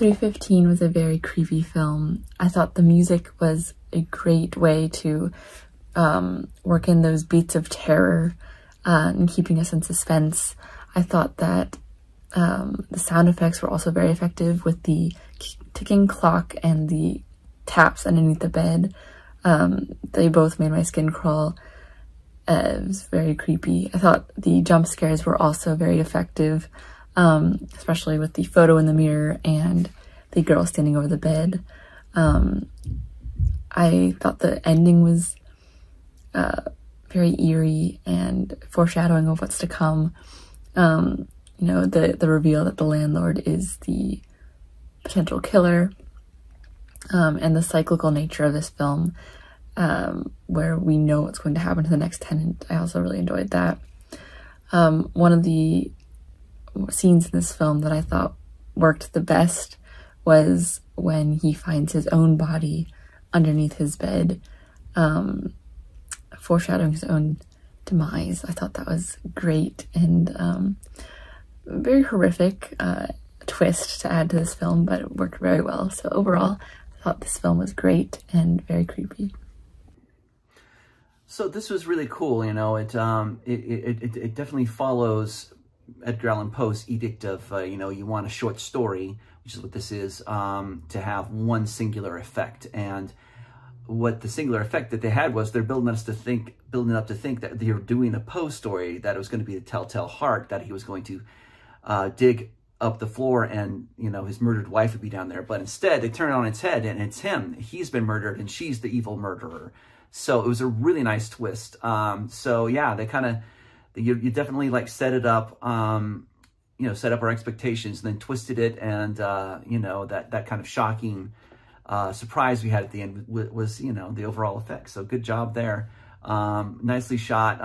3:15 was a very creepy film. I thought the music was a great way to work in those beats of terror and keeping us in suspense. I thought that the sound effects were also very effective with the ticking clock and the taps underneath the bed. They both made my skin crawl. It was very creepy. I thought the jump scares were also very effective, especially with the photo in the mirror and the girl standing over the bed. I thought the ending was very eerie and foreshadowing of what's to come. You know, the reveal that the landlord is the potential killer, and the cyclical nature of this film, where we know what's going to happen to the next tenant. I also really enjoyed that. One of the scenes in this film that I thought worked the best was when he finds his own body underneath his bed, foreshadowing his own demise. I thought that was great and very horrific twist to add to this film, but it worked very well. So overall, I thought this film was great and very creepy. So this was really cool, you know. It definitely follows Edgar Allan Poe's edict of, you know, you want a short story, which is what this is, to have one singular effect. And what the singular effect that they had was they're building up to think that they're doing a Poe story, that it was going to be the Telltale Heart, that he was going to dig up the floor and, you know, his murdered wife would be down there. But instead, they turn it on its head and it's him. He's been murdered and she's the evil murderer. So it was a really nice twist. So yeah, they kind of, you definitely like set it up, you know, set up our expectations and then twisted it. And, you know, that kind of shocking surprise we had at the end was, you know, the overall effect. So good job there. Nicely shot,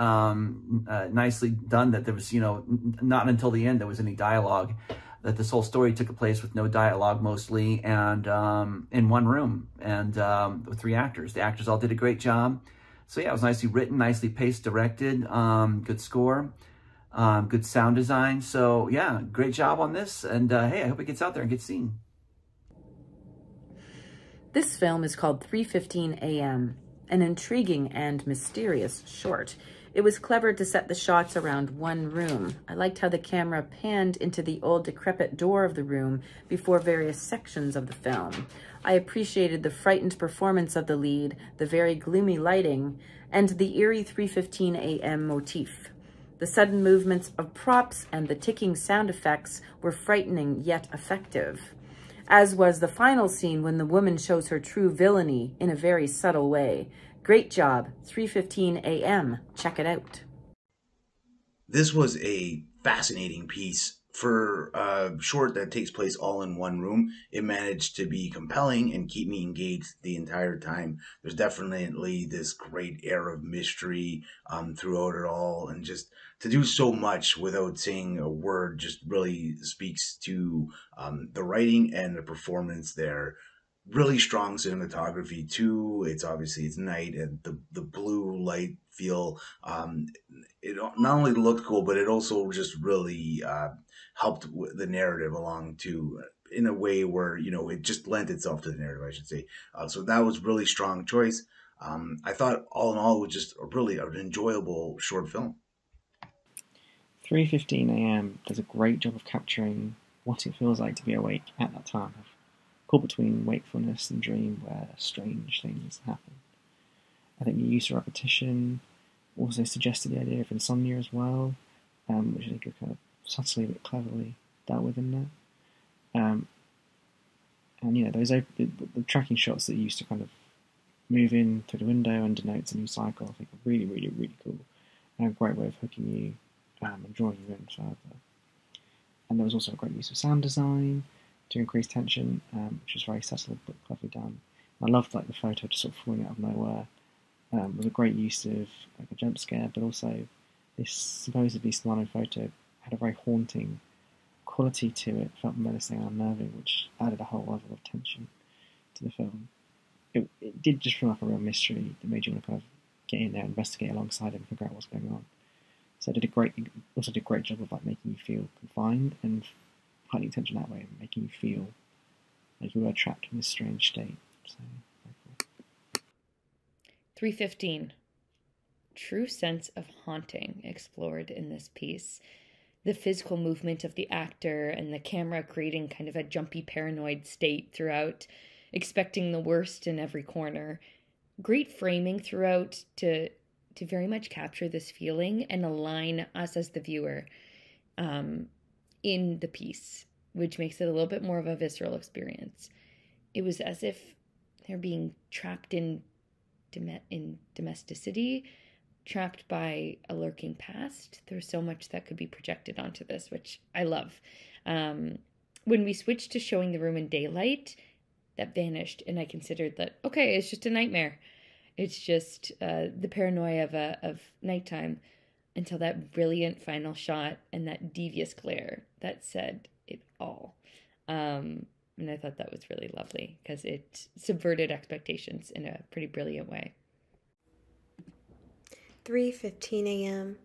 nicely done that there was, you know, not until the end there was any dialogue, that this whole story took place with no dialogue mostly, and in one room, and with 3 actors. The actors all did a great job. So yeah, it was nicely written, nicely paced, directed, good score, good sound design. So yeah, great job on this, and hey, I hope it gets out there and gets seen. This film is called 3:15 a.m., an intriguing and mysterious short. It was clever to set the shots around one room. I liked how the camera panned into the old decrepit door of the room before various sections of the film. I appreciated the frightened performance of the lead, the very gloomy lighting, and the eerie 3:15 a.m. motif. The sudden movements of props and the ticking sound effects were frightening yet effective, as was the final scene when the woman shows her true villainy in a very subtle way. Great job, 3:15 a.m. Check it out. This was a fascinating piece. For a short that takes place all in one room, it managed to be compelling and keep me engaged the entire time. There's definitely this great air of mystery throughout it all, and just to do so much without saying a word just really speaks to the writing and the performance there. Really strong cinematography too. It's night, and the blue light feel, it not only looked cool, but it also just really helped the narrative along too, in a way where, you know, it just lent itself to the narrative, I should say. So that was really strong choice. I thought all in all it was just really an enjoyable short film. 3:15 a.m. does a great job of capturing what it feels like to be awake at that time, caught between wakefulness and dream, where strange things happen. I think the use of repetition also suggested the idea of insomnia as well, which I think are kind of subtly but cleverly dealt with in there. And you know, those the tracking shots that you used to kind of move in through the window and denotes a new cycle, I think are really, really, really cool, and a great way of hooking you and drawing you in further. And there was also a great use of sound design to increase tension, which was very subtle but cleverly done. I loved like the photo just sort of falling out of nowhere. It was a great use of like a jump scare, but also this supposedly smiling photo had a very haunting quality to it. It felt menacing and unnerving, which added a whole level of tension to the film. It did just feel like a real mystery that made you want to kind of get in there, investigate alongside it, and figure out what's going on. So it also did a great job of like making you feel confined and heightening tension that way, and making you feel like we were trapped in this strange state. So, very cool. 315. True sense of haunting explored in this piece. The physical movement of the actor and the camera creating kind of a jumpy paranoid state throughout, expecting the worst in every corner. Great framing throughout to very much capture this feeling and align us as the viewer in the piece, which makes it a little bit more of a visceral experience. It was as if they're being trapped in domesticity, trapped by a lurking past. There's so much that could be projected onto this, which I love. When we switched to showing the room in daylight, that vanished, and I considered that, okay, it's just a nightmare. It's just the paranoia of nighttime, until that brilliant final shot and that devious glare that said it all. And I thought that was really lovely because it subverted expectations in a pretty brilliant way. 3:15 a.m.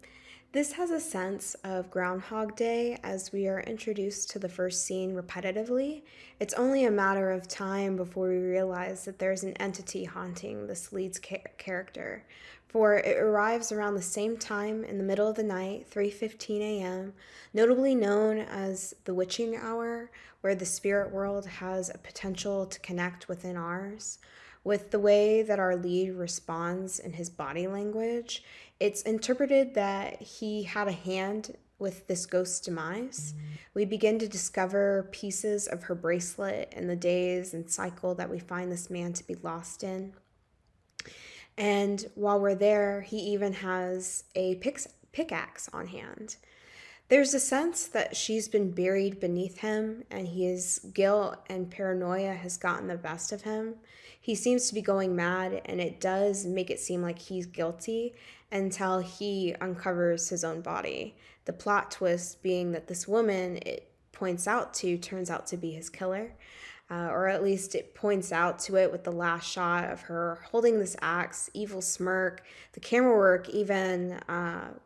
This has a sense of Groundhog Day as we are introduced to the first scene repetitively. It's only a matter of time before we realize that there's an entity haunting this lead's character. For it arrives around the same time in the middle of the night, 3:15 a.m., notably known as the witching hour, where the spirit world has a potential to connect within ours. With the way that our lead responds in his body language, it's interpreted that he had a hand with this ghost's demise. We begin to discover pieces of her bracelet and the days and cycle that we find this man to be lost in. And while we're there, he even has a pickaxe on hand. There's a sense that she's been buried beneath him, and his guilt and paranoia has gotten the best of him. He seems to be going mad, and it does make it seem like he's guilty until he uncovers his own body. The plot twist being that this woman it points out to turns out to be his killer. Or at least it points out to it with the last shot of her holding this axe, evil smirk, the camera work even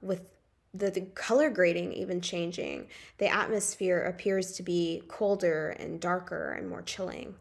with the color grading even changing. The atmosphere appears to be colder and darker and more chilling.